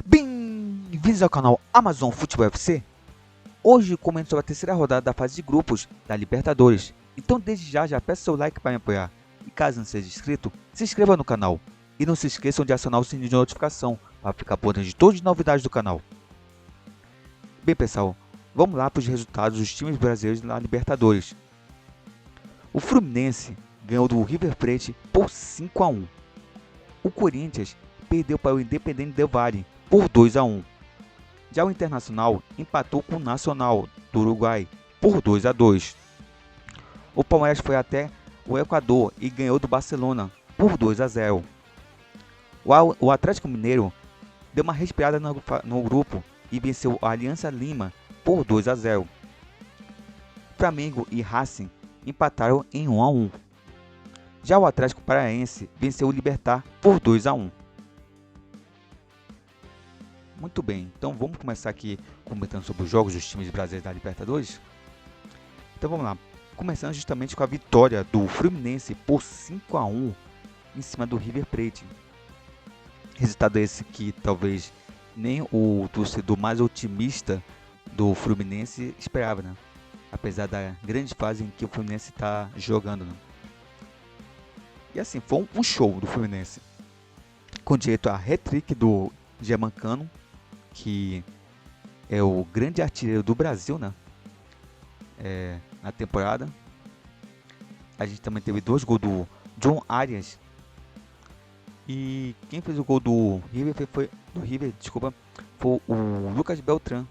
Bem-vindos ao canal Amazon Futebol FC. Hoje comento sobre a terceira rodada da fase de grupos da Libertadores. Então desde já peço seu like para me apoiar. E caso não seja inscrito, se inscreva no canal. E não se esqueçam de acionar o sininho de notificação para ficar por dentro de todas as novidades do canal. Bem pessoal, vamos lá para os resultados dos times brasileiros na Libertadores. O Fluminense ganhou do River Plate por 5-1. O Corinthians perdeu para o Independiente Del Valle por 2-1. Já o Internacional empatou com o Nacional do Uruguai por 2-2. O Palmeiras foi até o Equador e ganhou do Barcelona por 2-0. O Atlético Mineiro deu uma respirada no grupo e venceu a Aliança Lima por 2-0. Flamengo e Racing empataram em 1-1. Já o Atlético Paranaense venceu o Libertad por 2-1. Muito bem, então vamos começar aqui comentando sobre os jogos dos times brasileiros da Libertadores. Então vamos lá, começando justamente com a vitória do Fluminense por 5-1 em cima do River Plate. Resultado esse que talvez nem o torcedor mais otimista do Fluminense esperava, né? Apesar da grande fase em que o Fluminense está jogando, né? E assim, foi um show do Fluminense, com direito a hat-trick do Germancano, que é o grande artilheiro do Brasil, né? Na temporada. A gente também teve 2 gols do John Arias. E quem fez o gol do River foi o Lucas Beltrán,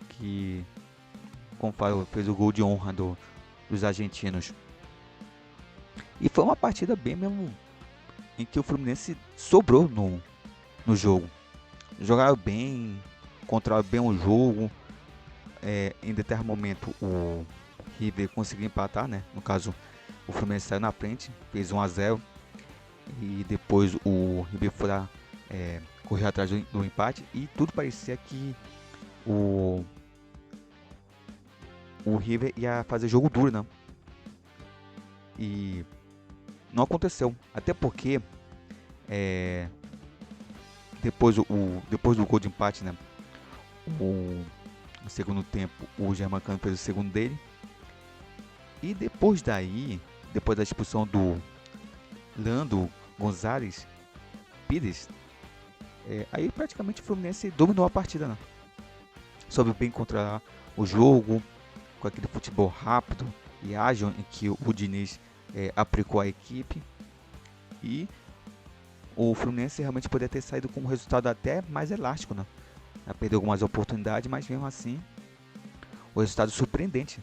que, como falo, fez o gol de honra dos argentinos. E foi uma partida bem mesmo em que o Fluminense sobrou no jogo. Jogaram bem, controlaram bem o jogo. Em determinado momento o River conseguiu empatar, né? No caso, o Fluminense saiu na frente, fez 1-0. E depois o River foi lá, correu atrás do empate. E tudo parecia que o River ia fazer jogo duro, né? E não aconteceu. Até porque depois do gol de empate, né? No segundo tempo, o Germancano fez o segundo dele. E depois da expulsão do Leandro Gonzalez Pires, aí praticamente o Fluminense dominou a partida, né? Soube bem controlar o jogo, com aquele futebol rápido e ágil em que o Diniz aplicou a equipe. E o Fluminense realmente poderia ter saído com um resultado até mais elástico, né? Perdeu algumas oportunidades, mas mesmo assim o resultado surpreendente,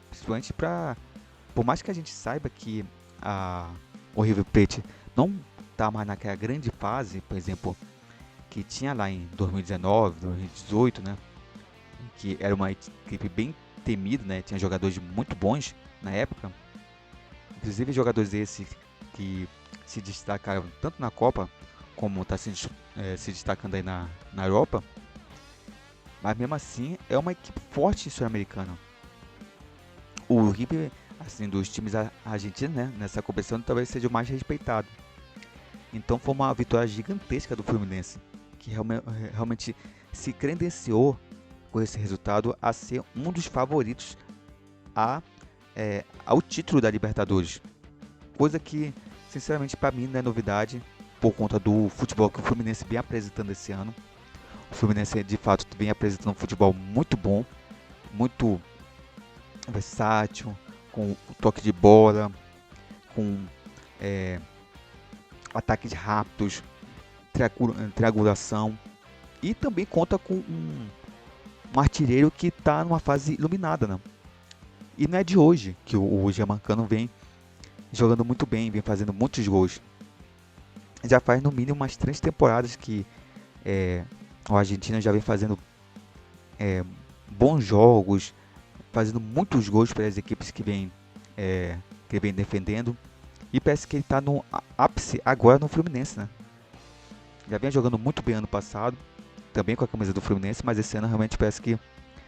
principalmente por mais que a gente saiba que o River Plate não está mais naquela grande fase, por exemplo, que tinha lá em 2019, 2018, né? Que era uma equipe bem temida, né? Tinha jogadores muito bons na época, inclusive jogadores esses que se destacaram tanto na Copa como está se destacando aí na Europa. Mas mesmo assim é uma equipe forte sul-americana. O River, assim, dos times argentinos, né, nessa competição talvez seja o mais respeitado. Então foi uma vitória gigantesca do Fluminense, que realmente se credenciou com esse resultado a ser um dos favoritos ao título da Libertadores. Coisa que, sinceramente, para mim não é novidade, por conta do futebol que o Fluminense vem apresentando esse ano. O Fluminense, de fato, vem apresentando um futebol muito bom, muito versátil, com o toque de bola, com ataques rápidos, triangulação, e também conta com um artilheiro que está numa fase iluminada, né? E não é de hoje que o Germancano vem jogando muito bem, vem fazendo muitos gols. Já faz no mínimo umas 3 temporadas que o argentino já vem fazendo bons jogos, fazendo muitos gols para as equipes que vem defendendo. E parece que ele está no ápice agora no Fluminense, né? Já vem jogando muito bem ano passado, também com a camisa do Fluminense, mas esse ano realmente parece que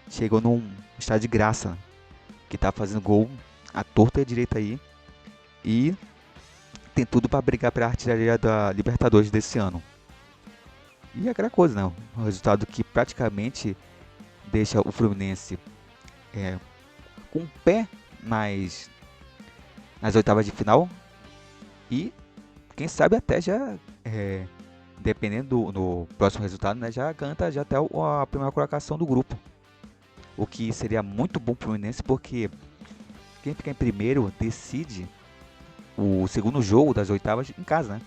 chegou num estado de graça, né? Que está fazendo gol à torta e à direita aí. E tem tudo para brigar pela artilharia da Libertadores desse ano. E é aquela coisa, né? Um resultado que praticamente deixa o Fluminense com o pé nas oitavas de final. E quem sabe até já, dependendo do próximo resultado, né, já canta já até a primeira colocação do grupo. O que seria muito bom para o Fluminense, porque quem fica em primeiro decide o segundo jogo das oitavas em casa, né?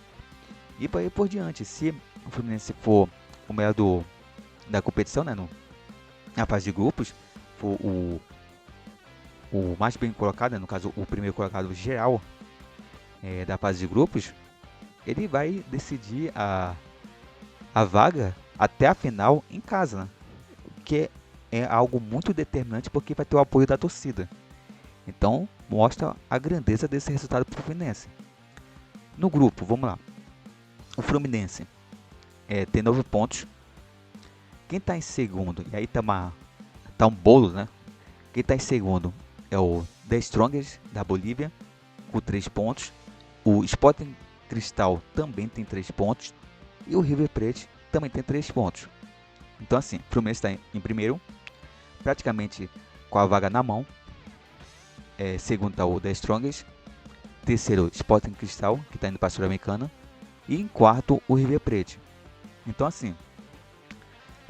E para ir por diante, se o Fluminense for o melhor da competição, né, na fase de grupos, for o mais bem colocado, né, no caso o primeiro colocado geral da fase de grupos, ele vai decidir a vaga até a final em casa, né? Que é algo muito determinante porque vai ter o apoio da torcida. Então mostra a grandeza desse resultado para o Fluminense. No grupo, vamos lá. O Fluminense tem 9 pontos. Quem está em segundo, e aí tá um bolo, né? Quem está em segundo é o The Strongest da Bolívia, com 3 pontos. O Sporting Cristal também tem 3 pontos. E o River Plate também tem 3 pontos. Então assim, o Fluminense está em primeiro, praticamente com a vaga na mão. Segundo está o The Strongest. Terceiro, Sporting Cristal, que está indo para a Sul-Americana. E em quarto, o River Plate. Então assim,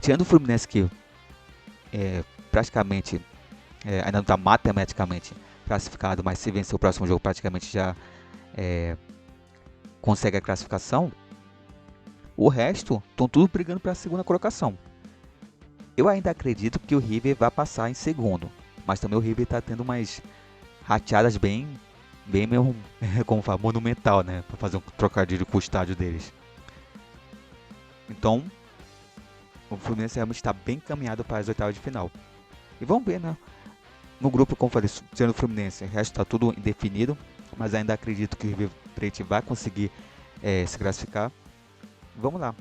tirando o Fluminense que praticamente ainda não está matematicamente classificado, mas se vencer o próximo jogo praticamente já consegue a classificação. O resto estão tudo brigando para a segunda colocação. Eu ainda acredito que o River vai passar em segundo, mas também o River está tendo umas rateadas bem mesmo, como fala, monumental, né, para fazer um trocadilho com o estádio deles. Então, o Fluminense realmente está bem encaminhado para as oitavas de final. E vamos ver, né? No grupo, como falei, sendo o Fluminense, o resto está tudo indefinido, mas ainda acredito que o River Plate vai conseguir se classificar. Vamos lá.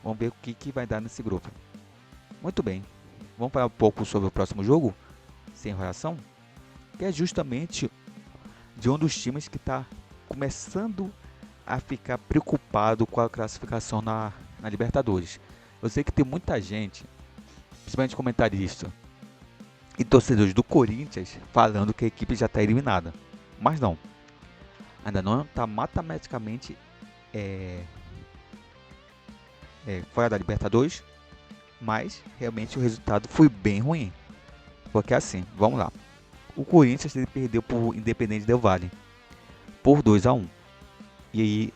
Vamos ver o que vai dar nesse grupo. Muito bem. Vamos falar um pouco sobre o próximo jogo, sem enrolação, que é justamente de um dos times que está começando a ficar preocupado com a classificação na Libertadores. Eu sei que tem muita gente, principalmente comentarista e torcedores do Corinthians, falando que a equipe já está eliminada. Mas não. Ainda não está matematicamente fora da Libertadores, mas realmente o resultado foi bem ruim. Porque assim, vamos lá. O Corinthians ele perdeu para o Independente Del Valle por 2-1. E aí,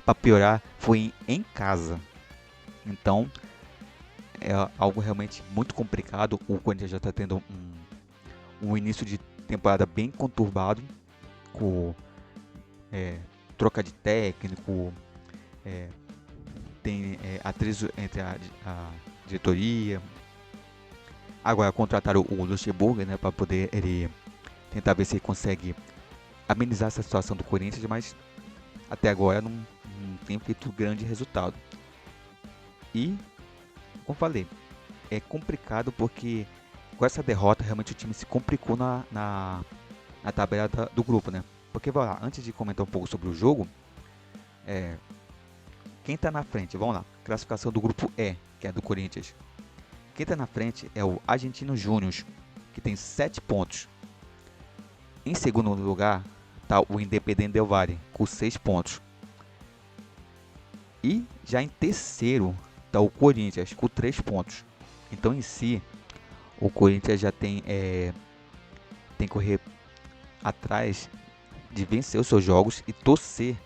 para piorar, foi em casa. Então, é algo realmente muito complicado. O Corinthians já está tendo um início de temporada bem conturbado, com troca de técnico, tem atrito entre a diretoria. Agora contrataram o Luxemburgo, né, para poder ele tentar ver se ele consegue amenizar essa situação do Corinthians, mas até agora não tem feito grande resultado. E, como falei, é complicado porque com essa derrota realmente o time se complicou na tabela do grupo, né? Porque, vamos lá, antes de comentar um pouco sobre o jogo, quem está na frente? Vamos lá, classificação do grupo E, que é do Corinthians. Quem está na frente é o Argentino Júnior, que tem 7 pontos. Em segundo lugar está o Independente Del Valle, com 6 pontos. E já em terceiro está o Corinthians, com 3 pontos. Então, em si, o Corinthians já tem que correr atrás de vencer os seus jogos e torcer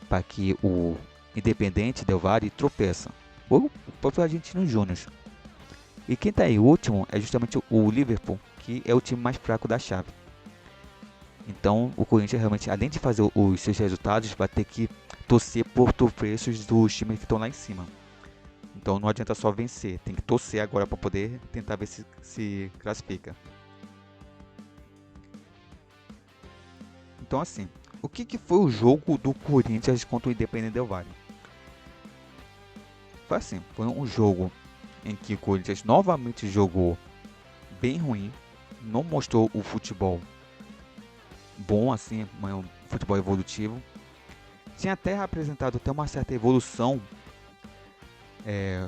para que o Independente Del Valle tropeça. Ou o próprio Argentino Júnior. E quem está em último é justamente o Liverpool, que é o time mais fraco da chave. Então o Corinthians realmente, além de fazer os seus resultados, vai ter que torcer por tropeços dos times que estão lá em cima. Então não adianta só vencer, tem que torcer agora para poder tentar ver se classifica. Então assim, o que foi o jogo do Corinthians contra o Independente Del Valle? Foi assim, foi um jogo em que o Corinthians novamente jogou bem ruim, não mostrou o futebol bom assim, um futebol evolutivo. Tinha até apresentado até uma certa evolução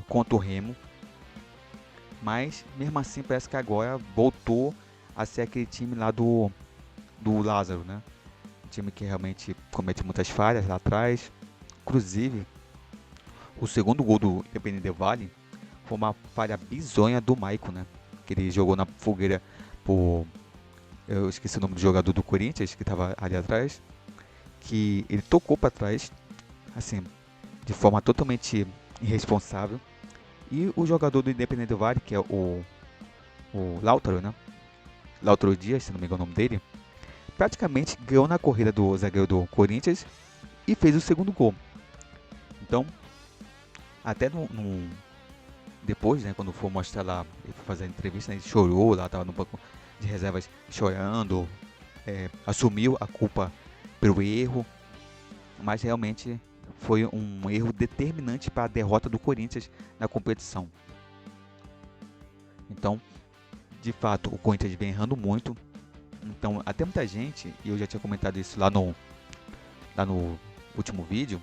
contra o Remo, mas mesmo assim parece que agora voltou a ser aquele time lá do Lázaro, né? Um time que realmente comete muitas falhas lá atrás. Inclusive, o segundo gol do Independente Del Valle foi uma falha bizonha do Maicon, né? Que ele jogou na fogueira por... Eu esqueci o nome do jogador do Corinthians, que estava ali atrás. Que ele tocou para trás, assim, de forma totalmente irresponsável. E o jogador do Independente Del Valle, que é o Lautaro, né? Lautaro Dias, se não me engano o nome dele, praticamente ganhou na corrida do zagueiro do Corinthians e fez o segundo gol. Então, até depois, né, quando for mostrar lá, ele foi fazer a entrevista, né, ele chorou lá, tava no banco de reservas chorando, assumiu a culpa pelo erro, mas realmente foi um erro determinante para a derrota do Corinthians na competição. Então, de fato, o Corinthians vem errando muito. Então, até muita gente, e eu já tinha comentado isso lá no último vídeo,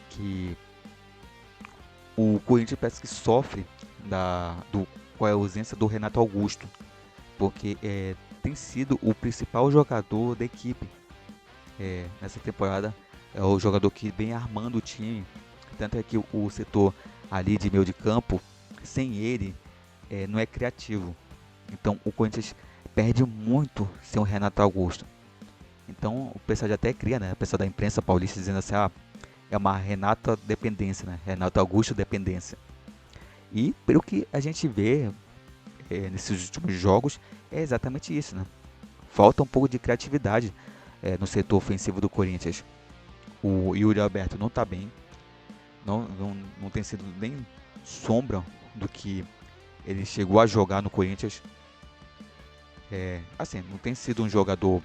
que o Corinthians parece que sofre com a ausência do Renato Augusto, porque tem sido o principal jogador da equipe nessa temporada. É o jogador que vem armando o time. Tanto é que o setor ali de meio de campo, sem ele, não é criativo. Então o Corinthians perde muito sem o Renato Augusto. Então o pessoal já até cria, né? O pessoal da imprensa paulista dizendo assim, é uma Renato dependência, né? Renato Augusto dependência. E pelo que a gente vê nesses últimos jogos, é exatamente isso, né? Falta um pouco de criatividade no setor ofensivo do Corinthians. O Yuri Alberto não está bem, não tem sido nem sombra do que ele chegou a jogar no Corinthians. Assim, não tem sido um jogador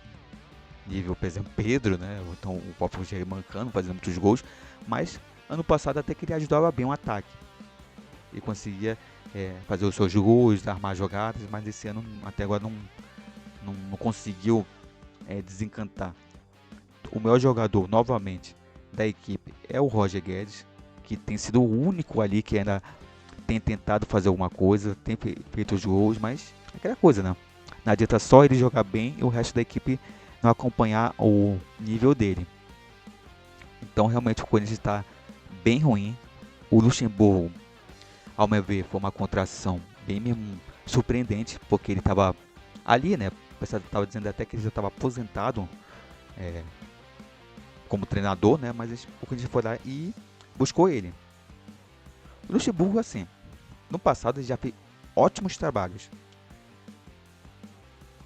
nível, por exemplo, Pedro, né? Ou então o próprio Jair Mancano fazendo muitos gols, mas ano passado até que ele ajudava bem o ataque. Ele conseguia fazer os seus gols, armar jogadas, mas esse ano até agora não conseguiu desencantar. O melhor jogador, novamente, da equipe é o Roger Guedes, que tem sido o único ali que ainda tem tentado fazer alguma coisa, tem feito os gols, mas é aquela coisa, né? Não adianta só ele jogar bem e o resto da equipe não acompanhar o nível dele. Então realmente o Corinthians está bem ruim. O Luxemburgo, ao meu ver, foi uma contração bem mesmo surpreendente, porque ele estava ali, né? O pessoal estava dizendo até que ele já estava aposentado como treinador, né? Mas o Corinthians foi lá e buscou ele. O Luxemburgo, assim, no passado ele já fez ótimos trabalhos.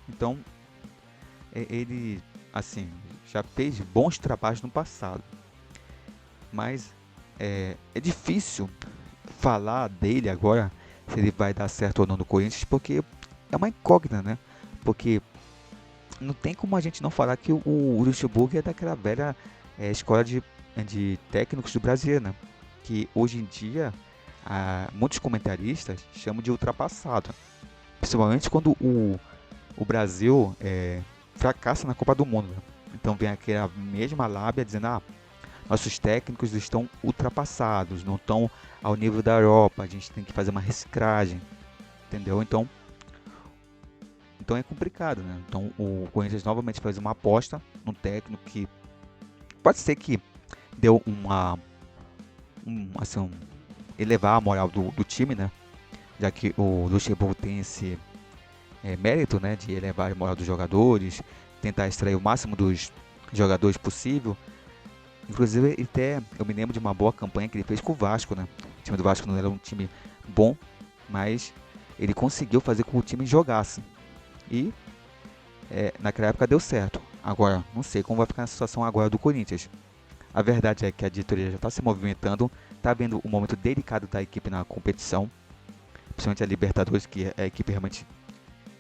Então, ele, assim, já fez bons trabalhos no passado. Mas é difícil falar dele agora, se ele vai dar certo ou não no Corinthians, porque é uma incógnita, né? Porque não tem como a gente não falar que o Luxemburgo é daquela velha escola de técnicos do Brasil, né? Que hoje em dia muitos comentaristas chamam de ultrapassado. Principalmente quando o Brasil fracassa na Copa do Mundo, né? Então vem aquela mesma lábia dizendo, nossos técnicos estão ultrapassados, não estão ao nível da Europa, a gente tem que fazer uma reciclagem, entendeu? Então é complicado, né? Então o Corinthians novamente faz uma aposta num técnico que pode ser que deu elevar a moral do time, né? Já que o Luxemburgo tem esse mérito, né, de elevar a moral dos jogadores, tentar extrair o máximo dos jogadores possível. Inclusive, eu me lembro de uma boa campanha que ele fez com o Vasco, né? O time do Vasco não era um time bom, mas ele conseguiu fazer com que o time jogasse. E naquela época deu certo. Agora, não sei como vai ficar a situação agora do Corinthians. A verdade é que a diretoria já está se movimentando, está vendo um momento delicado da equipe na competição, principalmente a Libertadores, que a equipe realmente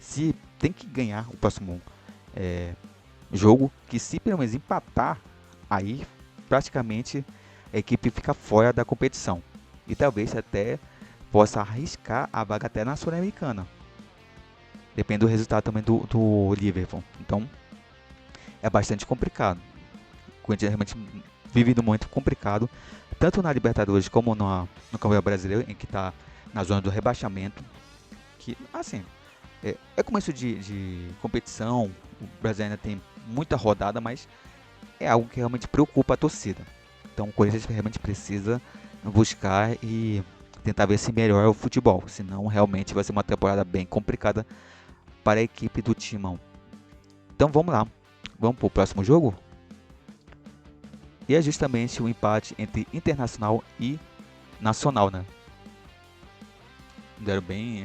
se tem que ganhar o próximo jogo, que se pelo menos empatar, aí praticamente a equipe fica fora da competição. E talvez até possa arriscar a vaga até na Sul-Americana. Depende do resultado também do Liverpool. Então é bastante complicado. O Corinthians realmente vive num momento complicado, tanto na Libertadores como no Campeonato Brasileiro, em que está na zona do rebaixamento. Que, assim, é começo de competição, o Brasil ainda tem muita rodada, mas é algo que realmente preocupa a torcida. Então o Corinthians realmente precisa buscar e tentar ver se melhora o futebol, senão realmente vai ser uma temporada bem complicada para a equipe do Timão. Então vamos lá, vamos para o próximo jogo? E é justamente o empate entre Internacional e Nacional, né? Deram bem,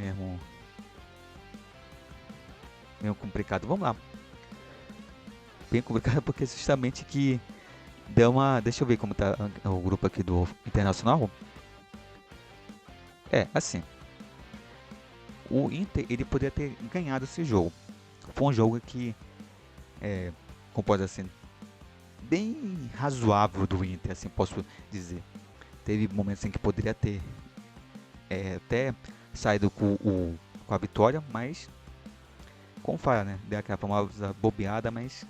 meio complicado. Vamos lá. Bem complicado porque justamente que deu uma... Deixa eu ver como tá o grupo aqui do Internacional. Assim. O Inter, ele poderia ter ganhado esse jogo. Foi um jogo que, como pode assim, bem razoável do Inter, assim posso dizer. Teve momentos em que poderia ter até saído com a vitória, mas com falha, né? Deu aquela famosa bobeada, mas...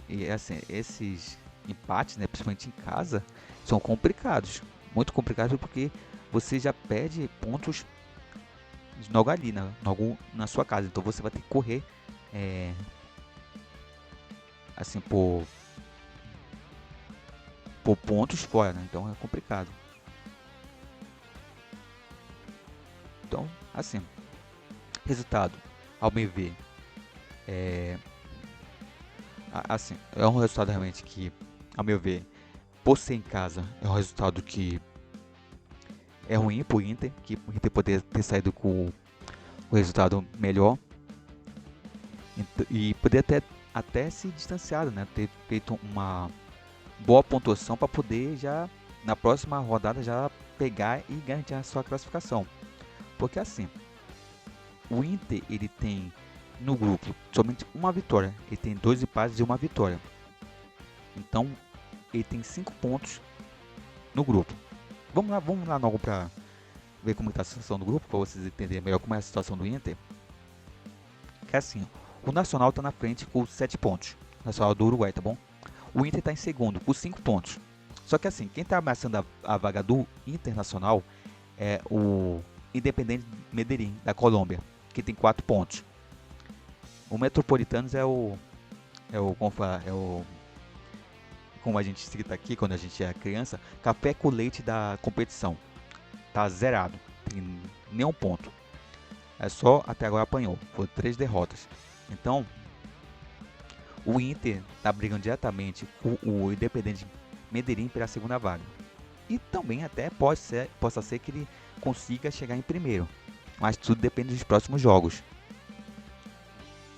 E assim, esses empates, né, principalmente em casa, são complicados. Muito complicados porque você já perde pontos logo ali, logo na sua casa. Então você vai ter que correr assim por pontos fora, né? Então é complicado. Então, assim, resultado, ao meu ver, assim, é um resultado realmente que, ao meu ver, por ser em casa, é um resultado que é ruim pro Inter, que o Inter poderia ter saído com o resultado melhor e poderia até se distanciado, né? Ter feito uma boa pontuação para poder já na próxima rodada já pegar e garantir a sua classificação. Porque assim, o Inter ele tem no grupo somente uma vitória, ele tem 2 empates e uma vitória. Então ele tem 5 pontos no grupo. Vamos lá logo para ver como está a situação do grupo, para vocês entenderem melhor como é a situação do Inter. Que é assim, o Nacional está na frente com 7 pontos, o Nacional do Uruguai, tá bom? O Inter está em segundo com 5 pontos. Só que assim, quem está ameaçando a vaga do Internacional é o Independiente Medellín, da Colômbia, que tem 4 pontos. O Metropolitanos como a gente cita aqui quando a gente é criança, café com leite da competição. Tá zerado, tem nenhum ponto. É só até agora apanhou, foi 3 derrotas. Então, o Inter está brigando diretamente com o Independiente Medellín pela segunda vaga. E também até possa ser que ele consiga chegar em primeiro. Mas tudo depende dos próximos jogos.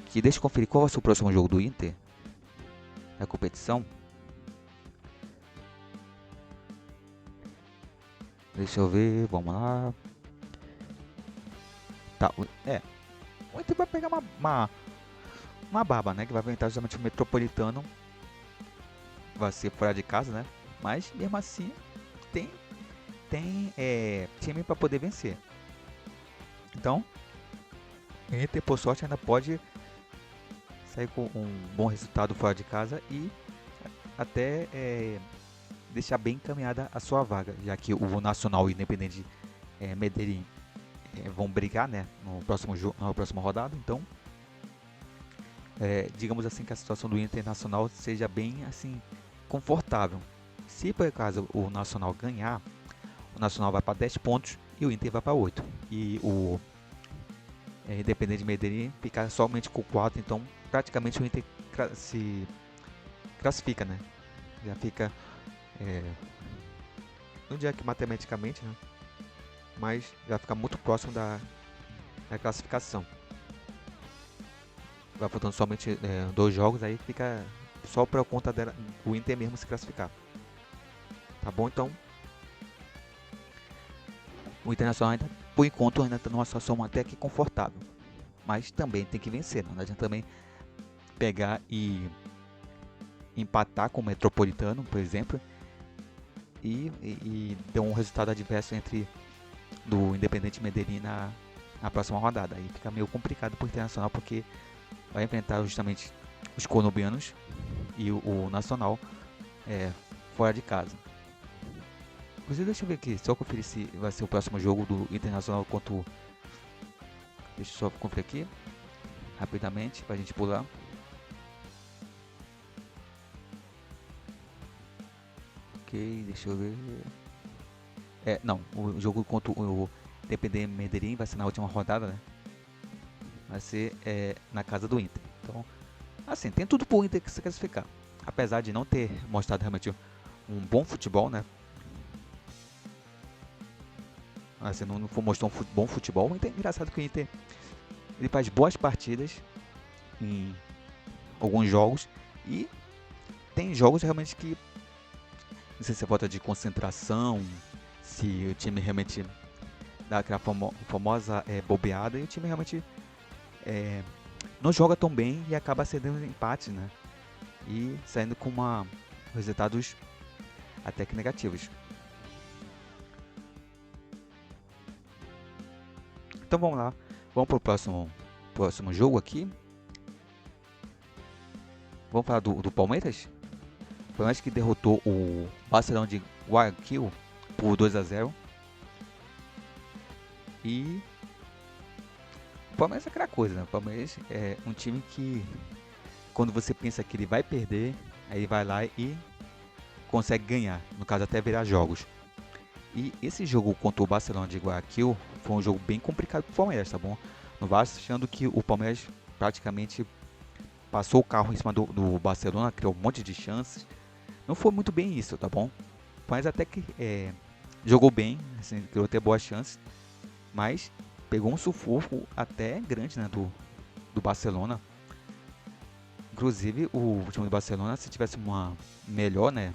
Que deixa eu conferir qual vai ser o próximo jogo do Inter na competição. Deixa eu ver, vamos lá. Tá, o Inter vai pegar uma baba, né? Que vai enfrentar justamente o Metropolitano. Vai ser fora de casa, né? Mas mesmo assim tem time para poder vencer. Então, o Inter por sorte ainda pode sair com um bom resultado fora de casa e até deixar bem encaminhada a sua vaga, já que o Nacional e o Independente Medellín vão brigar, né, na próxima rodada. Então, digamos assim que a situação do Internacional seja bem assim confortável. Se por acaso o Nacional ganhar, o Nacional vai para 10 pontos e o Inter vai para 8. E o Independente Medellín ficar somente com 4, então praticamente o Inter se classifica, né? Já fica, não diria que matematicamente, né? Mas já fica muito próximo da classificação. Vai faltando somente 2 jogos, aí fica só por conta dela, o Inter mesmo se classificar. Tá bom? Então, o Internacional ainda, por enquanto, ainda está numa situação até que confortável. Mas também tem que vencer, não adianta também pegar e empatar com o Metropolitano, por exemplo, e ter um resultado adverso entre do Independente Medellín na próxima rodada. Aí fica meio complicado para o Internacional, porque vai enfrentar justamente os colombianos, e o Nacional fora de casa. Inclusive, deixa eu ver aqui, só conferir se vai ser o próximo jogo do Internacional contra o... Deixa eu só conferir aqui, rapidamente, pra gente pular. Ok, deixa eu ver... não, o jogo contra o Independente Medellín vai ser na última rodada, né? Vai ser na casa do Inter. Então, assim, tem tudo pro Inter se classificar. Apesar de não ter mostrado realmente um bom futebol, né? Assim, não mostrou um bom futebol. O Inter, engraçado que o Inter ele faz boas partidas em alguns jogos e tem jogos realmente que não sei se é falta de concentração, se o time realmente dá aquela famosa bobeada e o time realmente não joga tão bem e acaba cedendo empate, né? E saindo com resultados até que negativos. Então vamos lá, vamos para o próximo jogo aqui. Vamos falar do Palmeiras? O Palmeiras que derrotou o Barcelona de Guayaquil por 2-0. E o Palmeiras é aquela coisa, né? O Palmeiras é um time que quando você pensa que ele vai perder, aí vai lá e consegue ganhar, no caso até virar jogos. E esse jogo contra o Barcelona de Guayaquil foi um jogo bem complicado para o Palmeiras, tá bom? Não vá achando que o Palmeiras praticamente passou o carro em cima do Barcelona, criou um monte de chances. Não foi muito bem isso, tá bom? Mas até que jogou bem, assim, criou até boas chances, mas pegou um sufoco até grande, né, do Barcelona. Inclusive o time do Barcelona, se tivesse uma melhor, né,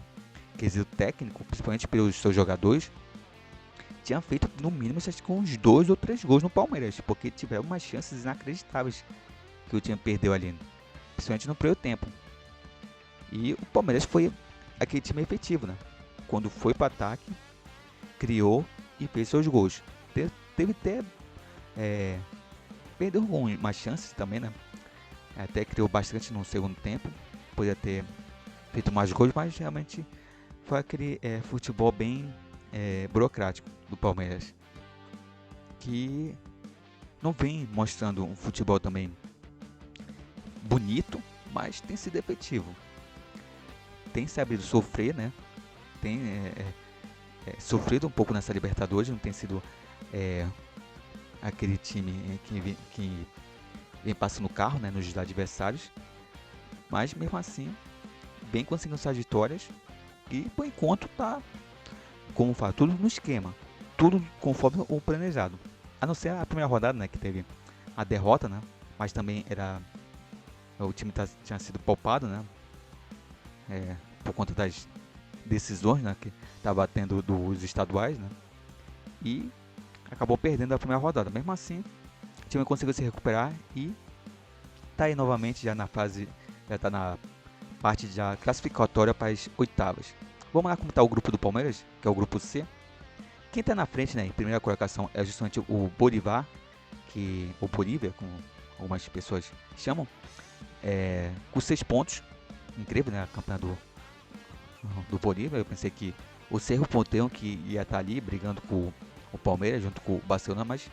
quesito técnico, principalmente pelos seus jogadores, tinha feito no mínimo com uns 2 ou 3 gols no Palmeiras, porque tiveram umas chances inacreditáveis que o time perdeu ali, principalmente no primeiro tempo. E o Palmeiras foi aquele time efetivo, né? Quando foi para ataque, criou e fez seus gols. Teve até perdeu algumas chances também, né? Até criou bastante no segundo tempo, poderia ter feito mais gols, mas realmente foi aquele futebol bem burocrático do Palmeiras, que não vem mostrando um futebol também bonito, mas tem sido efetivo. Tem sabido sofrer, né? Tem sofrido um pouco nessa Libertadores, não tem sido aquele time que vem passando o carro, né, nos adversários, mas mesmo assim vem conseguindo suas vitórias e por enquanto tá, como fala, tudo no esquema, tudo conforme o planejado, a não ser a primeira rodada, né, que teve a derrota, né, mas também o time tinha sido poupado, né, por conta das decisões, né, que estava tendo dos estaduais, né, e acabou perdendo a primeira rodada. Mesmo assim, o time conseguiu se recuperar e está aí novamente já na fase, já está na parte já classificatória para as oitavas. Vamos lá como está o grupo do Palmeiras, que é o grupo C. Quem está na frente, né, em primeira colocação é justamente o Bolívar, o Bolívia, como algumas pessoas chamam, com 6 pontos. Incrível, né, a campanha do Bolívia. Eu pensei que o Cerro Porteño que ia estar ali brigando com o Palmeiras junto com o Barcelona, mas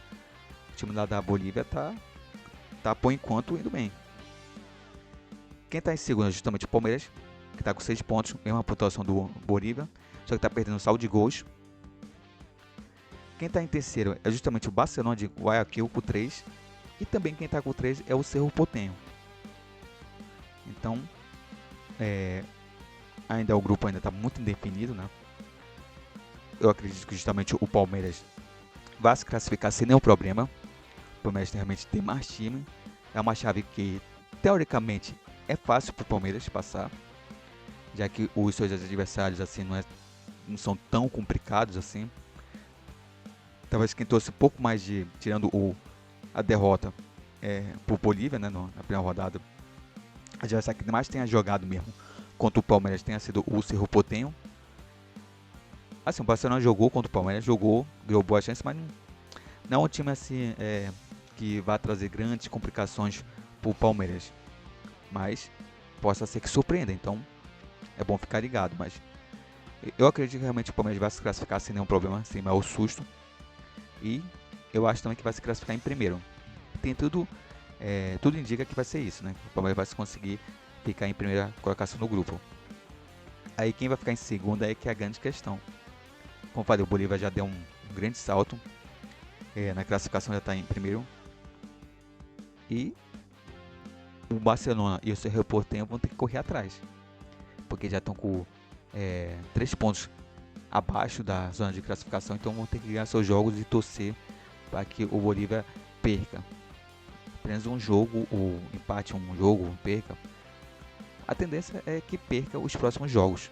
o time lá da Bolívia tá por enquanto indo bem. Quem está em segundo é justamente o Palmeiras, que está com 6 pontos, mesma pontuação do Bolívia, só que está perdendo o saldo de gols. Quem está em terceiro é justamente o Barcelona de Guayaquil com 3, e também quem está com 3 é o Cerro Porteño. Então, ainda o grupo ainda está muito indefinido, né? Eu acredito que justamente o Palmeiras vai se classificar sem nenhum problema. O Palmeiras realmente tem mais time. É uma chave que, teoricamente, é fácil para o Palmeiras passar, já que os seus adversários assim não são tão complicados assim. Talvez quem trouxe um pouco mais tirando a derrota por Bolívia, né, na primeira rodada, o adversário que mais tenha jogado mesmo contra o Palmeiras tenha sido o Cerro Porteño. Assim, o Barcelona jogou contra o Palmeiras, ganhou boa chance, mas não é um time assim que vai trazer grandes complicações para o Palmeiras. Mas possa ser que surpreenda. Então é bom ficar ligado, mas eu acredito que realmente o Palmeiras vai se classificar sem nenhum problema, sem maior susto. E eu acho também que vai se classificar em primeiro. Tem tudo, tudo indica que vai ser isso, né? O Palmeiras vai conseguir ficar em primeira colocação no grupo. Aí quem vai ficar em segunda é que é a grande questão. Como eu falei, o Bolívar já deu um grande salto. Na classificação já está em primeiro. E o Barcelona e o Cerro Porteño vão ter que correr atrás. Porque já estão com 3 pontos abaixo da zona de classificação. Então vão ter que ganhar seus jogos e torcer para que o Bolívar perca. Apenas um jogo, ou empate um jogo, perca. A tendência é que perca os próximos jogos.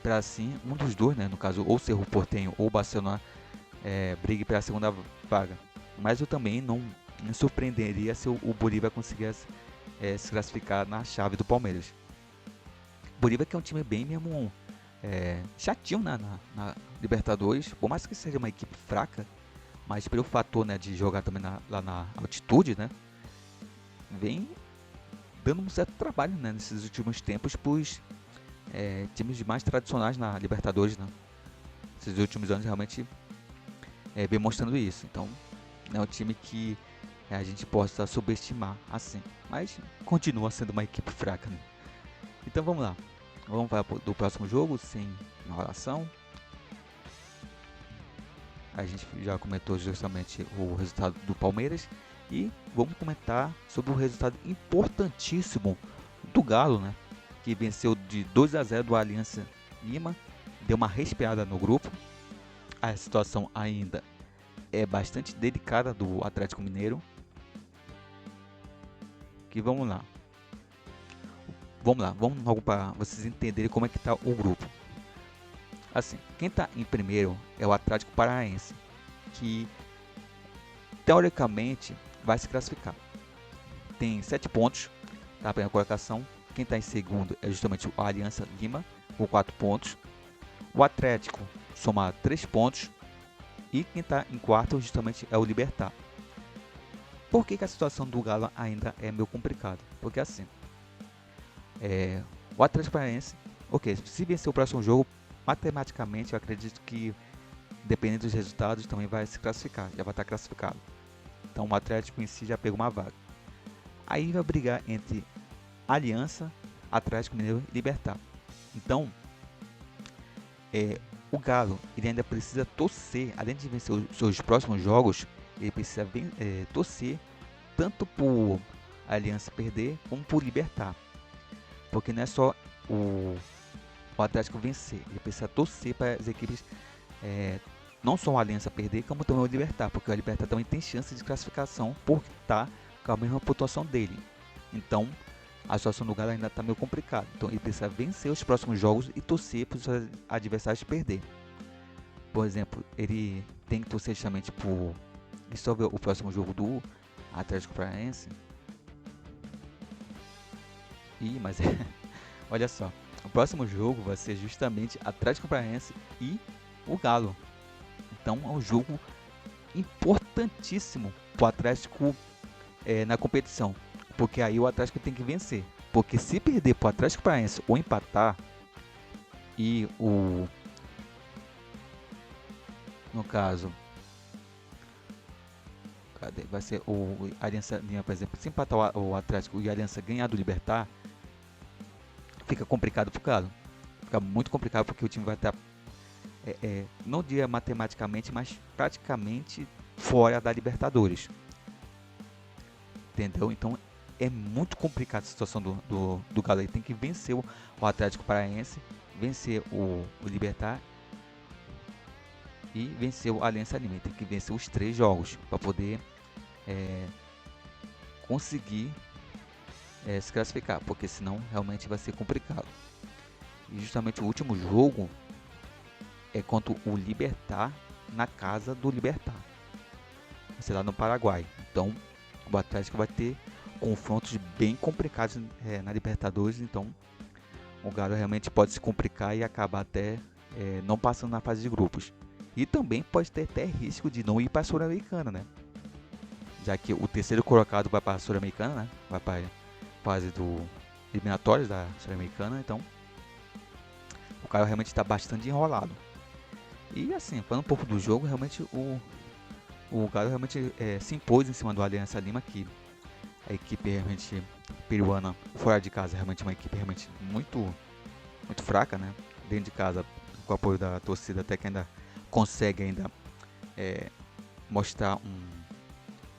Para assim, um dos dois, né, no caso, ou Cerro Porteño ou Barcelona, brigue pela segunda vaga. Mas eu também não me surpreenderia se o Bolívar conseguisse se classificar na chave do Palmeiras. O Bolívar que é um time bem mesmo chatinho na Libertadores, por mais que seja uma equipe fraca, mas pelo fator, né, de jogar também lá na altitude, né, vem dando um certo trabalho, né, nesses últimos tempos para os times mais tradicionais na Libertadores, né. Esses últimos anos realmente vem mostrando isso. Então não é um time que a gente possa subestimar assim, mas continua sendo uma equipe fraca, né? Então vamos lá, vamos para do próximo jogo sem enrolação. A gente já comentou justamente o resultado do Palmeiras e vamos comentar sobre o resultado importantíssimo do Galo, né? Que venceu de 2-0 do Aliança Lima, deu uma respirada no grupo. A situação ainda é bastante delicada do Atlético Mineiro. Que vamos lá, vamos logo para vocês entenderem como é que está o grupo. Assim, quem está em primeiro é o Atlético Paranaense, que teoricamente vai se classificar. Tem 7 pontos na primeira colocação. Quem está em segundo é justamente o Aliança Lima, com 4 pontos. O Atlético soma 3 pontos. E quem está em quarto justamente é o Libertad. Por que a situação do Galo ainda é meio complicada? Porque assim, o Atlético Paranaense, se vencer o próximo jogo, matematicamente eu acredito que, dependendo dos resultados, também vai se classificar, já vai estar classificado. Então o Atlético em si já pegou uma vaga. Aí vai brigar entre Aliança, Atlético Mineiro e Libertad. Então, o Galo ele ainda precisa torcer, além de vencer os seus próximos jogos, ele precisa torcer tanto por Aliança perder como por Libertad. Porque não é só o Atlético vencer, ele precisa torcer para as equipes, não só a Aliança perder, como também o Libertad, porque o Libertad também tem chance de classificação por estar com a mesma pontuação dele. Então a situação do Galo ainda está meio complicada. Então ele precisa vencer os próximos jogos e torcer para os adversários perder. Por exemplo, ele tem que torcer justamente por... Deixa eu ver o próximo jogo do Atlético Paranaense. Mas olha só, o próximo jogo vai ser justamente Atlético Paranaense e o Galo. Então é um jogo importantíssimo para o Atlético na competição, porque aí o Atlético tem que vencer. Porque se perder para o Atlético Paranaense ou empatar, e no caso, vai ser o Aliança Lima, por exemplo, se empatar o Atlético e a Aliança ganhar do Libertad, fica complicado pro Galo. Fica muito complicado porque o time vai estar, não diria matematicamente, mas praticamente fora da Libertadores. Entendeu? Então é muito complicada a situação do Galo. Ele tem que vencer o Atlético Paranaense, vencer o Libertad e vencer o Aliança Lima. Ele tem que vencer os 3 jogos para poder conseguir se classificar, porque senão realmente vai ser complicado. E justamente o último jogo é contra o Libertad na casa do Libertad, vai ser lá no Paraguai. Então o Atlético vai ter confrontos bem complicados na Libertadores. Então o Galo realmente pode se complicar e acabar até não passando na fase de grupos. E também pode ter até risco de não ir para a Sul-Americana, né? Já que o terceiro colocado vai para a Sul-Americana, né? Vai para a fase do eliminatórias da Sul-Americana, então o cara realmente está bastante enrolado. E assim, falando um pouco do jogo, realmente o Galo realmente se impôs em cima do Aliança Lima, que a equipe realmente peruana fora de casa realmente é uma equipe realmente muito fraca, né? Dentro de casa, com o apoio da torcida, até que ainda consegue ainda mostrar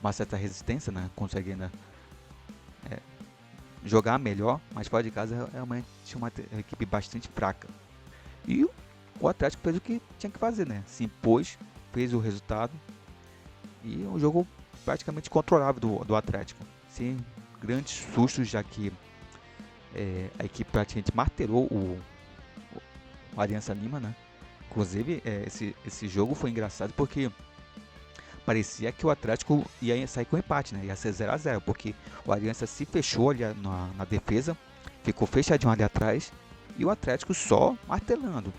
uma certa resistência, né? Consegue ainda jogar melhor, mas fora de casa é realmente uma equipe bastante fraca. E o Atlético fez o que tinha que fazer, né? Se impôs, fez o resultado e um jogo praticamente controlável do Atlético. Sem grandes sustos, já que a equipe praticamente martelou o Aliança Lima, né? Inclusive, esse jogo foi engraçado porque parecia que o Atlético ia sair com empate, né? Ia ser 0-0, porque o Aliança se fechou ali na defesa, ficou fechadinho ali atrás, e o Atlético só martelando,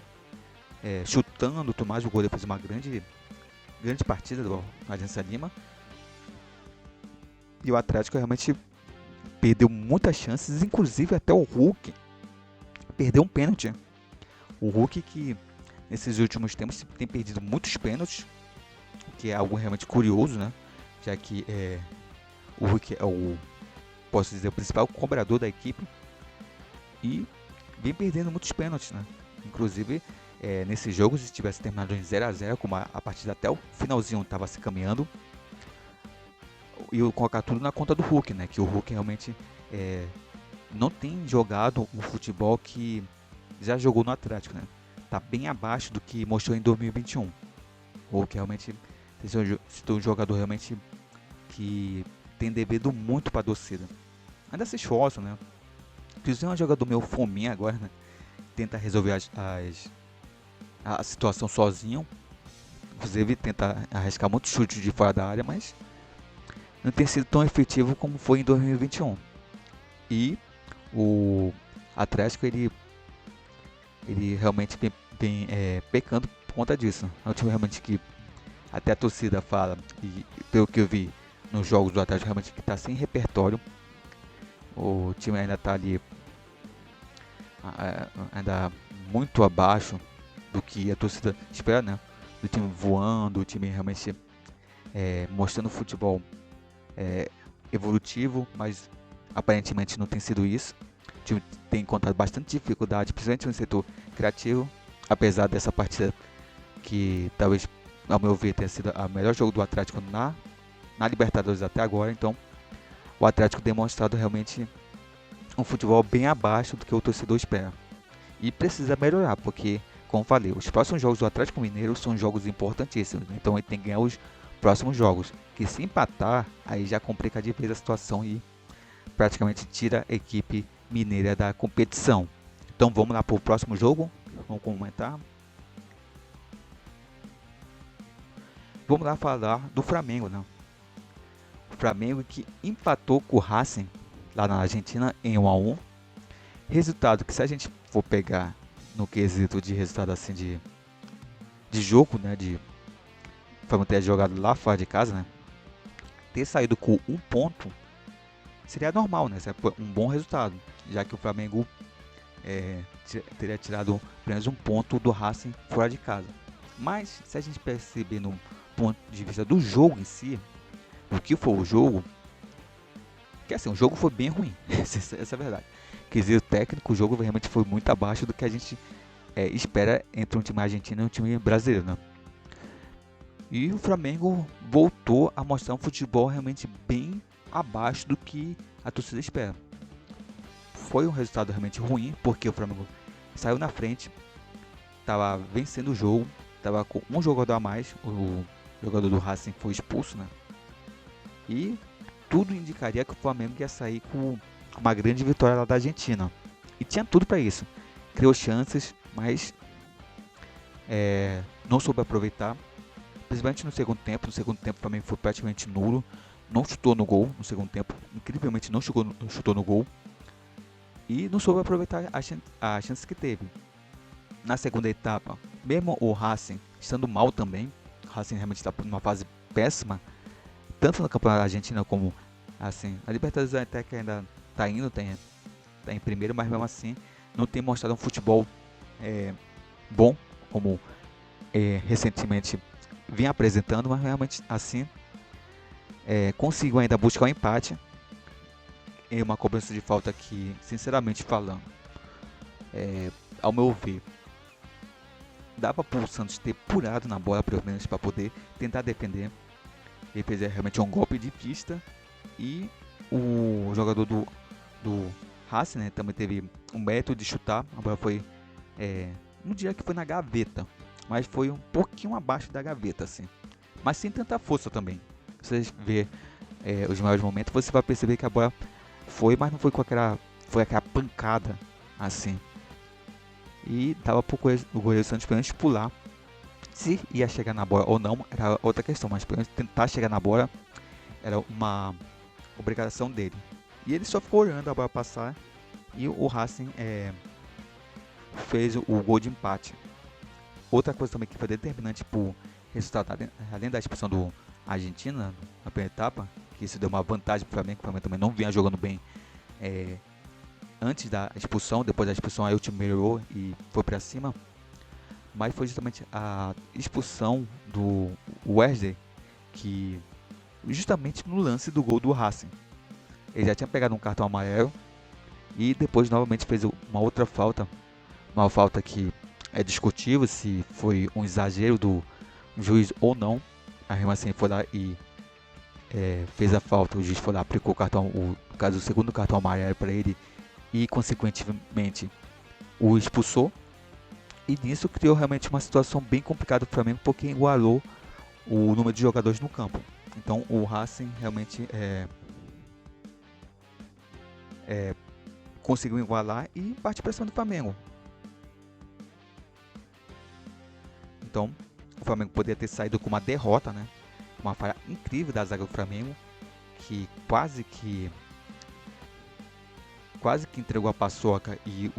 chutando. O Tomás, o goleiro, fez uma grande partida do Aliança Lima, e o Atlético realmente perdeu muitas chances, inclusive até o Hulk perdeu um pênalti. O Hulk, que nesses últimos tempos tem perdido muitos pênaltis, que é algo realmente curioso, né? Já que o Hulk é posso dizer, o principal cobrador da equipe e vem perdendo muitos pênaltis, né? Inclusive, nesse jogo, se tivesse terminado em 0-0, como a partida até o finalzinho estava se caminhando, e eu colocar tudo na conta do Hulk, né? Que o Hulk realmente não tem jogado o futebol que já jogou no Atlético, né? Tá bem abaixo do que mostrou em 2021. O Hulk realmente é um jogador realmente que tem devido muito para a torcida. Ainda se esforça, né? Inclusive é um jogador meio fominha agora, né? Tenta resolver a situação sozinho. Inclusive tenta arriscar muitos chutes de fora da área, mas não tem sido tão efetivo como foi em 2021. E o Atlético ele realmente vem pecando por conta disso. É um time realmente que até a torcida fala, e pelo que eu vi nos jogos do Atlético, realmente que está sem repertório. O time ainda está ali ainda muito abaixo do que a torcida espera, né? Do time voando, o time realmente mostrando futebol evolutivo, mas aparentemente não tem sido isso. O time tem encontrado bastante dificuldade, principalmente no setor criativo, apesar dessa partida que talvez, ao meu ver, tenha sido o melhor jogo do Atlético na Libertadores até agora. Então, o Atlético demonstrado realmente um futebol bem abaixo do que o torcedor espera. E precisa melhorar, porque, como falei, os próximos jogos do Atlético Mineiro são jogos importantíssimos. Então ele tem que ganhar os próximos jogos. Que se empatar, aí já complica de vez a situação e praticamente tira a equipe mineira da competição. Então vamos lá para o próximo jogo. Vamos comentar. Vamos lá falar do Flamengo, né? O Flamengo que empatou com o Racing lá na Argentina em 1-1. Resultado que, se a gente for pegar no quesito de resultado assim de jogo, né, de Flamengo ter jogado lá fora de casa, né, ter saído com um ponto seria normal, né, seria um bom resultado, já que o Flamengo teria tirado apenas um ponto do Racing fora de casa. Mas se a gente perceber no ponto de vista do jogo em si, do que foi o jogo, que assim, o jogo foi bem ruim, essa é a verdade. Quesito técnico, o jogo realmente foi muito abaixo do que a gente espera entre um time argentino e um time brasileiro, né? E o Flamengo voltou a mostrar um futebol realmente bem abaixo do que a torcida espera. Foi um resultado realmente ruim, porque o Flamengo saiu na frente, estava vencendo o jogo, estava com um jogador a mais, o jogador do Racing foi expulso, né? E tudo indicaria que o Flamengo ia sair com uma grande vitória lá da Argentina. E tinha tudo para isso. Criou chances, mas não soube aproveitar. Principalmente no segundo tempo. No segundo tempo o Flamengo foi praticamente nulo. Não chutou no gol no segundo tempo. Incrivelmente não chutou no gol. E não soube aproveitar a chance que teve. Na segunda etapa, mesmo o Racing estando mal também. O Racing realmente está numa fase péssima. Tanto no Campeonato Argentino como assim, a Libertadores até que ainda tá indo, tem tá em primeiro, mas mesmo assim não tem mostrado um futebol bom, como recentemente vinha apresentando, mas realmente assim consigo ainda buscar um empate em uma cobrança de falta que, sinceramente falando, ao meu ver, dava para o Santos ter pulado na bola, pelo menos, para poder tentar defender. Ele fez realmente um golpe de pista e o jogador do Racing, né, também teve um método de chutar. A bola foi, não diria que foi na gaveta, mas foi um pouquinho abaixo da gaveta, assim. Mas sem tanta força também. Se vocês verem os maiores momentos, você vai perceber que a bola foi, mas não foi com aquela pancada assim. E dava pro o goleiro Santos pelo menos pular. Se ia chegar na bola ou não, era outra questão, mas pelo menos tentar chegar na bola era uma obrigação dele. E ele só ficou olhando a bola passar e o Racing fez o gol de empate. Outra coisa também que foi determinante pro resultado, além da expulsão do Argentina na primeira etapa, que isso deu uma vantagem pro Flamengo, que o Flamengo também não vinha jogando bem antes da expulsão. Depois da expulsão aí o time melhorou e foi pra cima. Mas foi justamente a expulsão do Wesley, que justamente no lance do gol do Racing. Ele já tinha pegado um cartão amarelo e depois novamente fez uma outra falta. Uma falta que é discutível se foi um exagero do juiz ou não. A mesmo assim foi lá e fez a falta. O juiz foi lá, aplicou o cartão, no caso o segundo cartão amarelo para ele e consequentemente o expulsou. E nisso criou realmente uma situação bem complicada para o Flamengo, porque igualou o número de jogadores no campo. Então o Racing realmente conseguiu igualar e partir para cima do Flamengo. Então o Flamengo poderia ter saído com uma derrota, né? Uma falha incrível da zaga do Flamengo, que quase que entregou a paçoca, e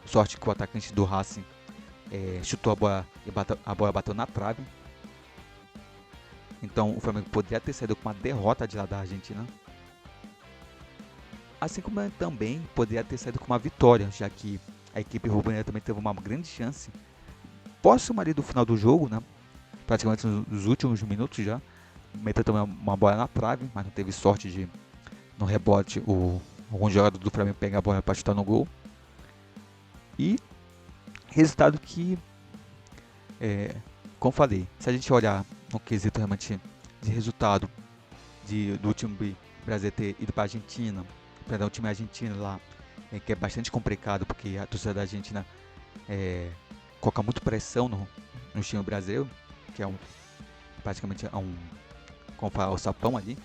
sorte que o atacante do Racing chutou a bola e a bola bateu na trave. Então o Flamengo poderia ter saído com uma derrota de lá da Argentina. Assim como ele também poderia ter saído com uma vitória, já que a equipe rubro-negra também teve uma grande chance próximo ali do final do jogo, né? Praticamente nos últimos minutos já. Meteu também uma bola na trave, mas não teve sorte de, no rebote, algum jogador do Flamengo pegar a bola para chutar no gol. E resultado que, como falei, se a gente olhar no quesito realmente de resultado do time brasileiro ter ido para a Argentina, o time argentino lá, que é bastante complicado, porque a torcida da Argentina coloca muito pressão no time brasileiro, que é praticamente como falar, o sapão ali.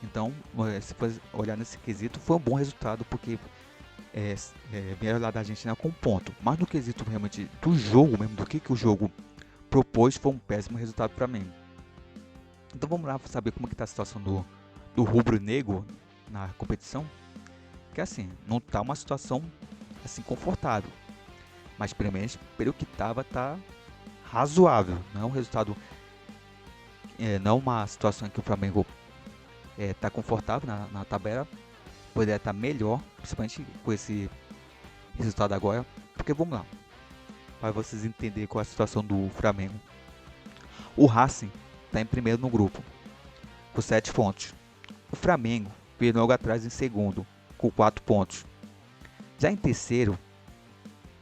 Então, se for olhar nesse quesito, foi um bom resultado, porque vieram lá da Argentina com um ponto. Mas no quesito realmente do jogo mesmo, do que o jogo propôs, foi um péssimo resultado para mim. Então vamos lá saber como que tá a situação do rubro-negro na competição. Que assim, não tá uma situação assim confortável, mas pelo menos pelo que tá razoável. Não é um resultado, não uma situação em que o Flamengo tá confortável na tabela. Poderia estar melhor, principalmente com esse resultado agora. Porque vamos lá, para vocês entenderem qual é a situação do Flamengo. O Racing está em primeiro no grupo, com 7 pontos. O Flamengo veio logo atrás em segundo, com 4 pontos. Já em terceiro,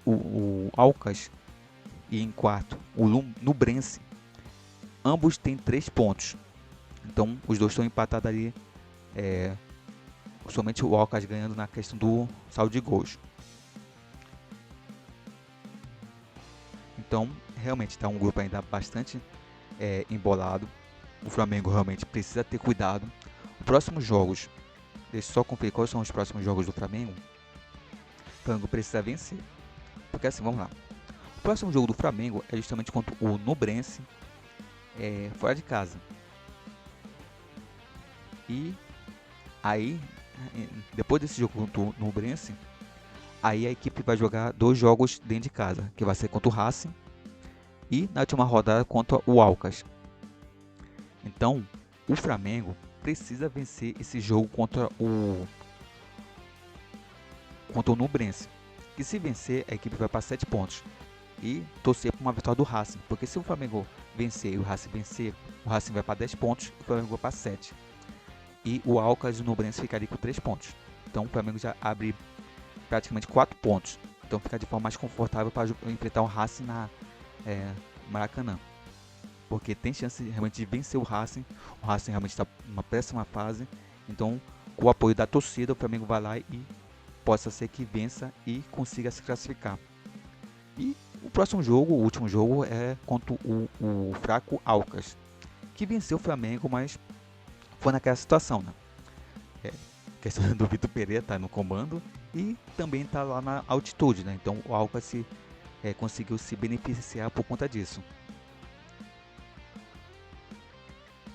o Alcas, e em quarto, o Nubrense. Ambos têm 3 pontos. Então os dois estão empatados ali. Somente o Alcas ganhando na questão do saldo de gols. Então realmente está um grupo ainda bastante embolado. O Flamengo realmente precisa ter cuidado. Os próximos jogos, deixa eu só conferir quais são os próximos jogos do Flamengo. O Flamengo precisa vencer, porque assim, vamos lá. O próximo jogo do Flamengo é justamente contra o Nubrense, fora de casa. E aí, depois desse jogo contra o Nubrense, aí a equipe vai jogar 2 jogos dentro de casa, que vai ser contra o Racing e na última rodada contra o Alcas. Então, o Flamengo precisa vencer esse jogo contra o Nubrense. E se vencer, a equipe vai para 7 pontos. E torcer para uma vitória do Racing. Porque se o Flamengo vencer e o Racing vencer, o Racing vai para 10 pontos e o Flamengo vai para 7. E o Alcas e o Nubrense ficaria com 3 pontos. Então o Flamengo já abre praticamente 4 pontos. Então fica de forma mais confortável para enfrentar o Racing na Maracanã. Porque tem chance realmente de vencer o Racing. O Racing realmente está numa péssima fase. Então, com o apoio da torcida, o Flamengo vai lá e possa ser que vença e consiga se classificar. E o próximo jogo, o último jogo, é contra o fraco Alcas, que venceu o Flamengo, mas foi naquela situação, né? Questão do Vitor Pereira tá no comando e também tá lá na altitude, né? Então o Alcas conseguiu se beneficiar por conta disso.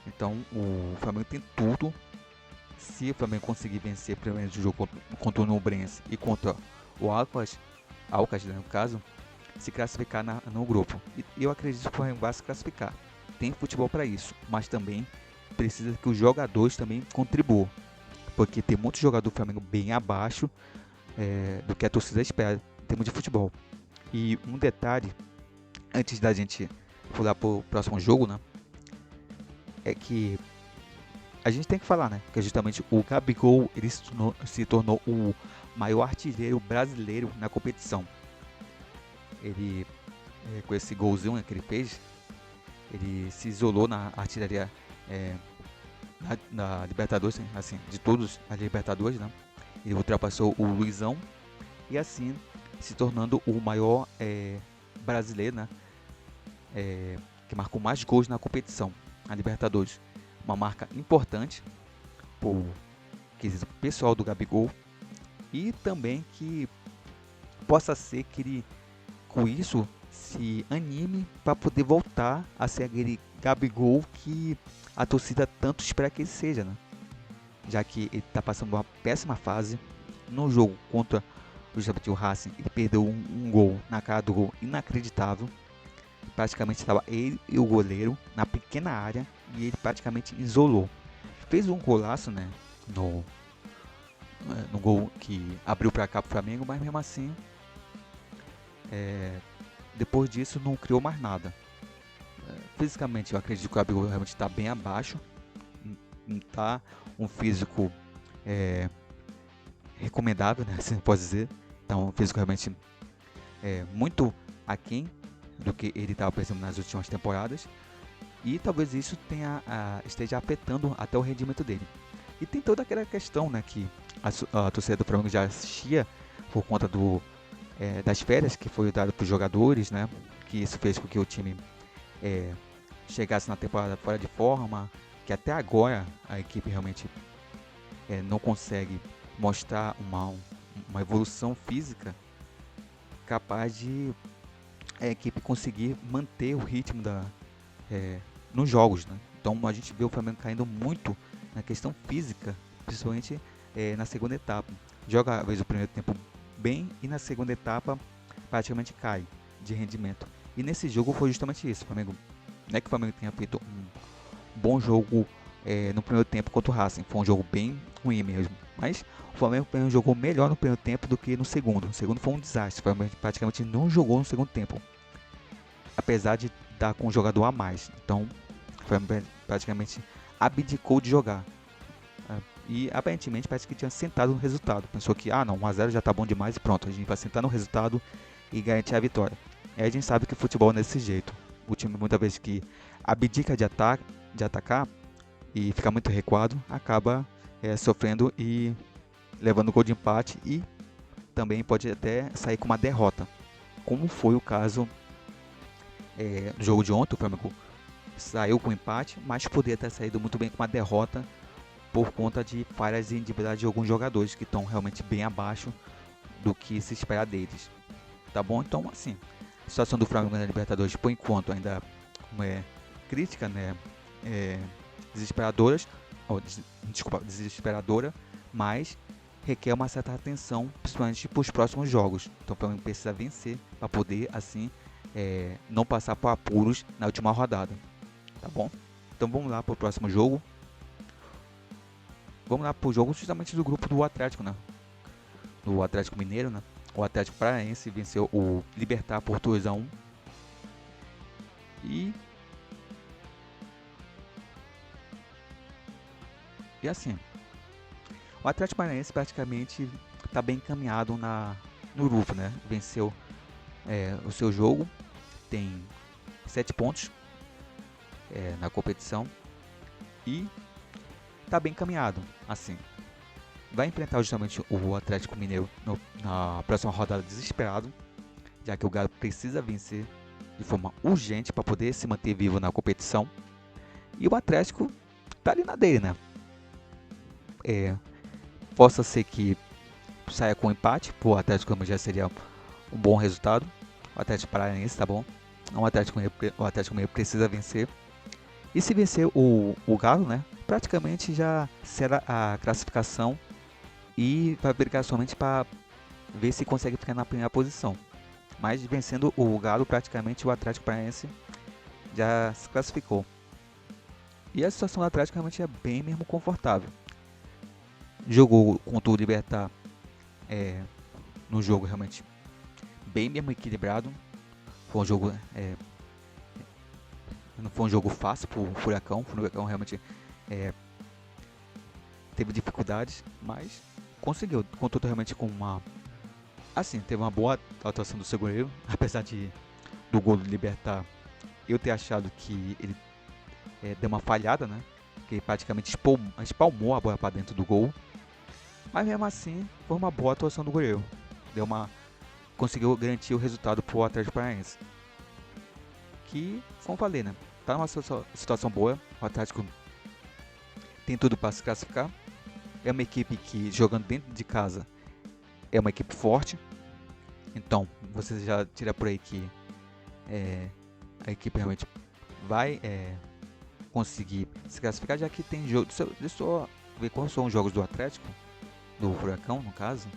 Então o Flamengo tem tudo. Se o Flamengo conseguir vencer pelo menos o jogo contra o Nubrense e contra o Alcas, né, no caso, se classificar no grupo. E eu acredito que o Flamengo vai se classificar. Tem futebol para isso, mas também precisa que os jogadores também contribuam. Porque tem muitos jogadores do Flamengo bem abaixo do que a torcida espera em termos de futebol. E um detalhe, antes da gente pular para o próximo jogo, né, é que a gente tem que falar, né, que justamente o Gabigol ele se tornou o maior artilheiro brasileiro na competição. Ele, com esse golzinho que ele fez, ele se isolou na artilharia na Libertadores, assim, de todos as Libertadores, né? Ele ultrapassou o Luizão e assim se tornando o maior brasileiro, né? Que marcou mais gols na competição, a Libertadores. Uma marca importante por quesito pessoal do Gabigol e também que possa ser que ele com isso se anime para poder voltar a ser aquele Gabigol que a torcida tanto espera que ele seja, né? Já que ele está passando uma péssima fase. No jogo contra justamente o Racing, ele perdeu um gol na cara do gol inacreditável. Praticamente estava ele e o goleiro na pequena área e ele praticamente isolou. Fez um golaço, né? No gol que abriu para cá para o Flamengo, mas mesmo assim, depois disso não criou mais nada. Fisicamente eu acredito que o Gabigol realmente está bem abaixo. Não está um físico recomendável, né? Assim pode dizer. Está um físico realmente muito aquém do que ele estava apresentando nas últimas temporadas. E talvez isso esteja afetando até o rendimento dele. E tem toda aquela questão, né, que a torcida do Flamengo já assistia por conta das férias que foi dado para os jogadores, né? Que isso fez com que o time chegasse na temporada fora de forma, que até agora a equipe realmente não consegue mostrar uma evolução física capaz de a equipe conseguir manter o ritmo nos jogos, né? Então a gente vê o Flamengo caindo muito na questão física, principalmente na segunda etapa. Joga às vezes o primeiro tempo bem e na segunda etapa praticamente cai de rendimento. E nesse jogo foi justamente isso. O Flamengo, não é que o Flamengo tenha feito um bom jogo no primeiro tempo contra o Racing, foi um jogo bem ruim mesmo. Mas o Flamengo jogou melhor no primeiro tempo do que no segundo. O segundo foi um desastre. O Flamengo praticamente não jogou no segundo tempo, apesar de estar com um jogador a mais. Então o Flamengo praticamente abdicou de jogar. E aparentemente parece que tinha sentado no resultado. Pensou que não, 1-0 já tá bom demais e pronto, a gente vai sentar no resultado e garantir a vitória. E aí a gente sabe que o futebol é desse jeito. O time muitas vezes que abdica de atacar e fica muito recuado, acaba sofrendo e levando gol de empate e também pode até sair com uma derrota. Como foi o caso no jogo de ontem, o Flamengo saiu com empate, mas poderia ter saído muito bem com uma derrota por conta de falhas individuais de alguns jogadores que estão realmente bem abaixo do que se espera deles. Tá bom? Então, assim, a situação do Flamengo na Libertadores, por enquanto, ainda crítica, né? Desesperadora, mas requer uma certa atenção, principalmente para os próximos jogos. Então, o Flamengo precisa vencer para poder, assim, não passar por apuros na última rodada. Tá bom? Então, vamos lá para o próximo jogo. vamos lá pro jogo justamente do grupo do Atlético, né? Do Atlético Mineiro, né? O Atlético Paranaense venceu o Libertad por 2-1. E assim, o Atlético Paranaense praticamente está bem encaminhado no grupo, né? Venceu o seu jogo, tem 7 pontos na competição e está bem encaminhado. Assim, vai enfrentar justamente o Atlético Mineiro na próxima rodada desesperado, já que o Galo precisa vencer de forma urgente para poder se manter vivo na competição. E o Atlético tá ali na dele, né? Possa ser que saia com um empate, o Atlético já seria um bom resultado. O Atlético Paranaense, tá bom? O Atlético Mineiro precisa vencer. E se vencer o Galo, né? Praticamente já será a classificação e vai brigar somente para ver se consegue ficar na primeira posição. Mas vencendo o Galo, praticamente o Atlético Paranaense já se classificou. E a situação do Atlético realmente é bem mesmo confortável. Jogou contra o Libertad no jogo realmente bem mesmo equilibrado. Foi um jogo não foi um jogo fácil pro Furacão. O Furacão realmente teve dificuldades, mas conseguiu. Contou realmente com uma... Assim, teve uma boa atuação do Segureiro, apesar do gol do Libertad eu ter achado que ele deu uma falhada, né? Que ele praticamente espalmou a bola para dentro do gol. Mas mesmo assim, foi uma boa atuação do goleiro. Conseguiu garantir o resultado pro Atlético Paranaense. Que, como falei, né? Tá numa situação boa. O Atlético tem tudo para se classificar. É uma equipe que, jogando dentro de casa, é uma equipe forte. Então, você já tira por aí que a equipe realmente vai conseguir se classificar, já que tem jogo. Deixa eu só ver quais são os jogos do Atlético, do Furacão, no caso.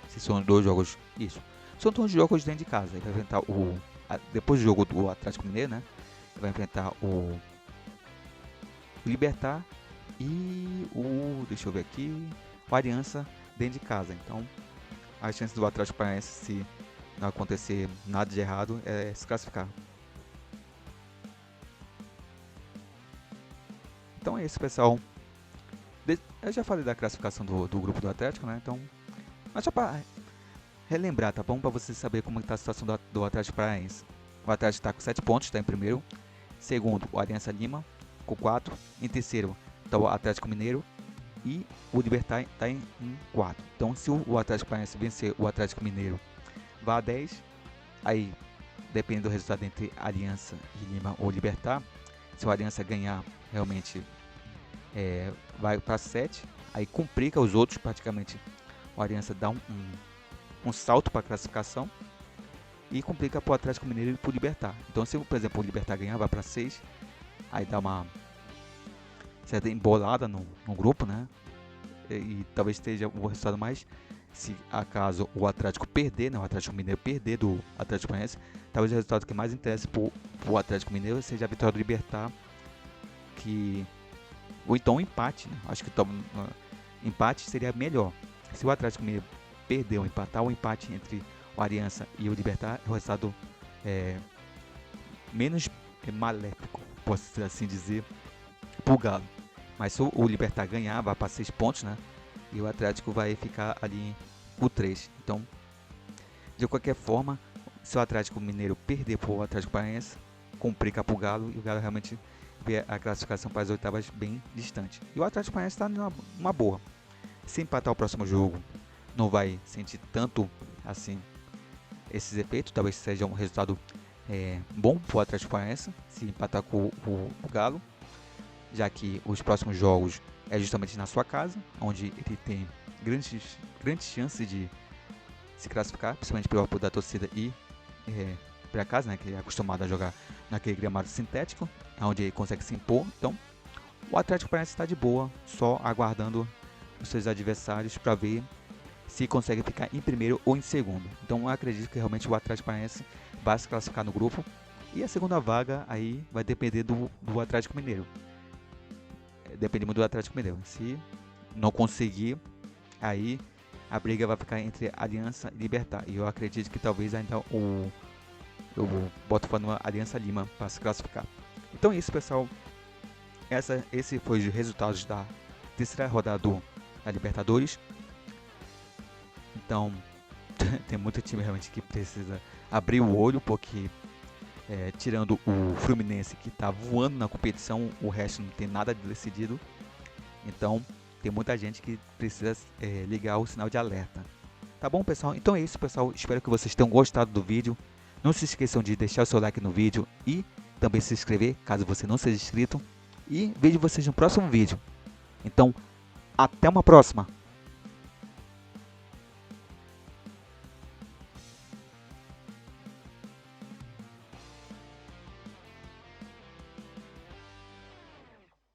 Se são 2 jogos, isso. São 2 jogos dentro de casa. Ele vai enfrentar depois do jogo do Atlético Mineiro, né? Ele vai enfrentar o Libertad e deixa eu ver aqui, o Aliança dentro de casa. Então, as chances do Atlético Paranaense, se não acontecer nada de errado, é se classificar. Então é isso, pessoal. Eu já falei da classificação do grupo do Atlético, né? Então, mas só para relembrar, tá bom? Para você saber como está a situação do Atlético Paranaense. O Atlético está com 7 pontos, está em primeiro. Segundo, o Aliança Lima, com 4. Em terceiro, está o Atlético Mineiro. E o Libertad está em 4. Então, se o Atlético Paranaense vencer o Atlético Mineiro, vai a 10. Aí, depende do resultado entre Aliança e Lima ou Libertad. Se o Aliança ganhar, realmente vai para 7. Aí complica os outros, praticamente. O Aliança dá um salto para a classificação. E complica para o Atlético Mineiro e para o Libertad. Então, se, por exemplo, o Libertad ganhar, vai para 6. Aí dá uma certa embolada no grupo, né? E talvez esteja o resultado mais... Se acaso o Atlético perder, né? O Atlético Mineiro perder do Atlético Paranaense, talvez o resultado que mais interesse para o Atlético Mineiro seja a vitória do Libertad. Ou então um empate, né? Acho que empate seria melhor. Se o Atlético Mineiro perder ou empatar, o empate entre o Aliança e o Libertad é o resultado menos maléfico, posso assim dizer, pro Galo. Mas se o Libertad ganhar, vai para 6 pontos, né? E o Atlético vai ficar ali por 3. Então, de qualquer forma, se o Atlético Mineiro perder pro Atlético Paranaense, complica pro Galo e o Galo realmente vê a classificação para as oitavas bem distante. E o Atlético Paranaense está numa boa. Se empatar o próximo jogo, não vai sentir tanto assim esses efeitos. Talvez seja um resultado bom para o Atlético Paranaense se empatar com o Galo, já que os próximos jogos é justamente na sua casa, onde ele tem grandes chances de se classificar, principalmente pelo apoio da torcida e para casa, né, que é acostumado a jogar naquele gramado sintético, onde ele consegue se impor. Então, o Atlético Paranaense está de boa, só aguardando os seus adversários para ver se consegue ficar em primeiro ou em segundo. Então, eu acredito que realmente o Atlético Paranaense vai se classificar no grupo e a segunda vaga aí vai depender do Atlético Mineiro. depende muito do Atlético Mineiro. Se não conseguir, aí a briga vai ficar entre Aliança e Libertad. E eu acredito que talvez ainda eu boto fora no Aliança Lima para se classificar. Então é isso, pessoal. Esse foi os resultados da terceira rodada da Libertadores. Então tem muito time realmente que precisa abrir o olho, porque tirando o Fluminense, que está voando na competição, o resto não tem nada decidido. Então tem muita gente que precisa ligar o sinal de alerta. Tá bom, pessoal? Então é isso, pessoal. Espero que vocês tenham gostado do vídeo. Não se esqueçam de deixar o seu like no vídeo e também se inscrever, caso você não seja inscrito. E vejo vocês no próximo vídeo. Então, até uma próxima!